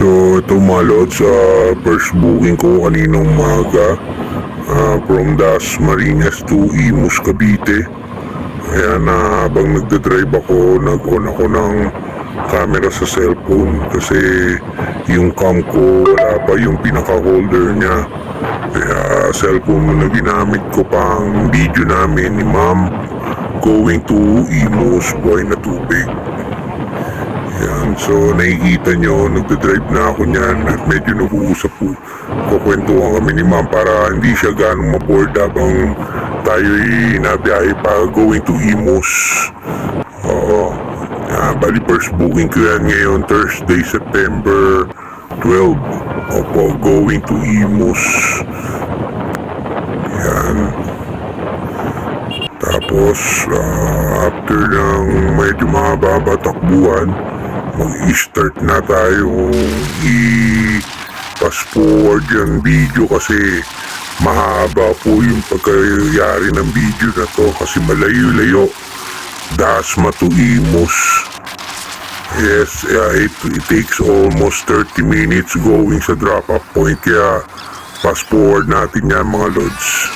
So ito mga lods, first booking ko kaninang umaga from Das Marinas to Imus, Cavite. Ayan, habang nagdadrive ako, nag-on ako ng camera sa cellphone kasi yung cam ko wala pa yung pinaka-holder niya. Kaya cellphone mo na ginamit ko pang video namin ni ma'am going to Imus, buhay na tubig. Yan, so nakikita nyo, nagdadrive na ako niyan at medyo nag-uusap po. Kukwentuhan kami ni ma'am para hindi siya ganong maboard habang tayo'y nabiyahe pa going to Imus. Oo, bali first booking ko yan ngayon, Thursday, September 12. Opo, going to Imus. Yan. Tapos, after ng medyo mahaba takbuhan, mag-i-start na tayo i-fast forward yung video kasi mahaba po yung pagkayari ng video na to kasi malayo-layo. Dasma to Imus. Yes, it takes almost 30 minutes going sa drop-off point kaya fast forward natin yan mga lods.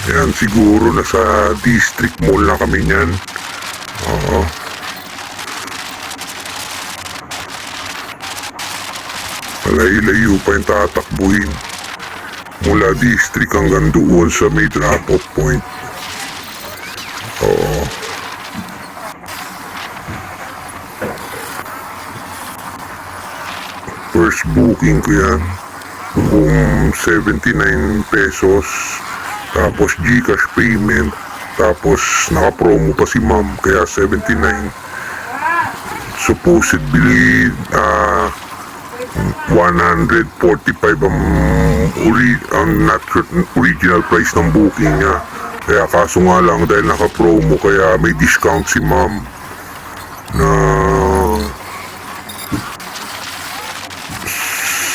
Yan, siguro nasa district mall na kami niyan. Oo. Malayo-layo pa yung tatakbuhin. Mula district hanggang doon sa may drop-off point. Oo. First booking ko yan. Kung 79 pesos. Tapos GCash payment. Tapos naka-promo pa si ma'am kaya 79. Supposedly 145 ang original price ng booking niya. Kaya kaso nga lang dahil naka-promo kaya may discount si ma'am na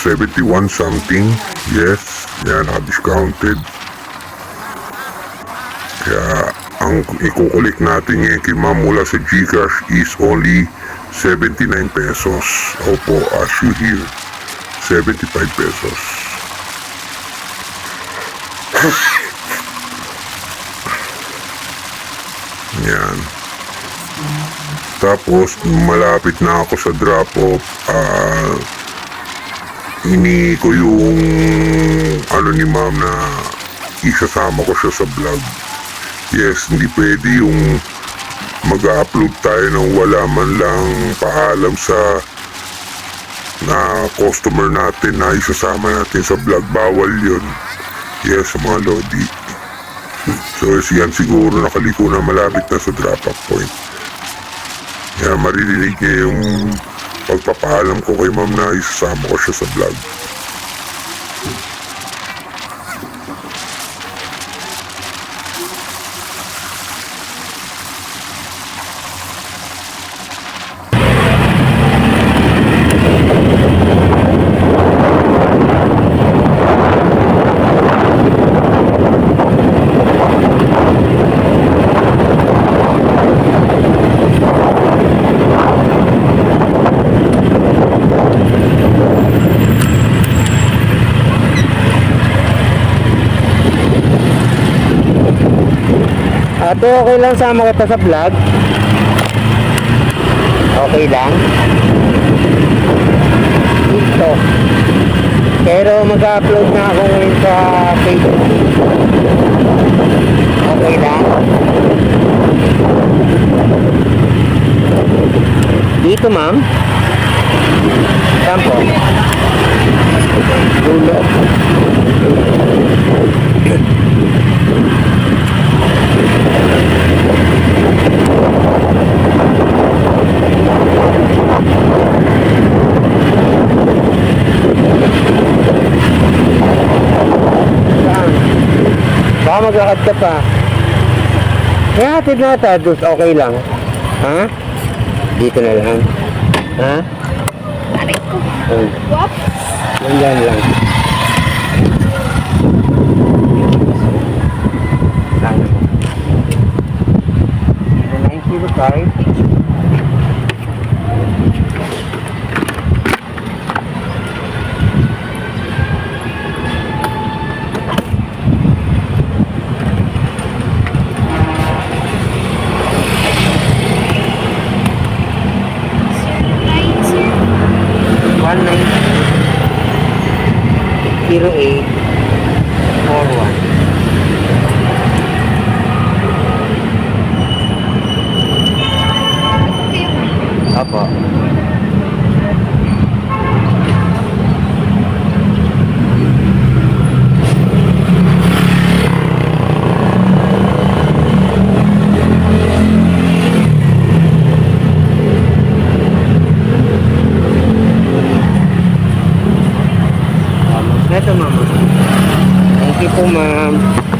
71 something. Yes, yan, naka-discounted. Kaya ang ikukulik natin ngayon kay ma'am mula sa GCash is only 79 pesos. Opo, as you hear, 75 pesos. Yan. Tapos malapit na ako sa drop-off. Ini ko yung ano ni ma'am na isasama ko siya sa vlog. Yes, hindi pwede yung mag-upload tayo nang wala man lang paalam sa na customer natin na isasama natin sa vlog. Bawal yun. Yes, mga lodi. So, yan siguro nakaliko na malapit na sa drop-off point. Yan, maririnig niya yung pagpapaalam ko kay ma'am na isasama ko siya sa vlog. Ate, okay lang sama kita sa vlog? Okay lang? Dito. Pero mag-upload na ako ngayon sa Facebook. Okay lang? Dito, ma'am? Saan po? Dulo. Baka maglakad ka pa. Kaya hatid na tayo, okay lang. Ha? Dito na lang. Ha? Aray ko. Wap. Yan lang. Sana. 905. Opo. Ito, mama. Thank you po, ma'am.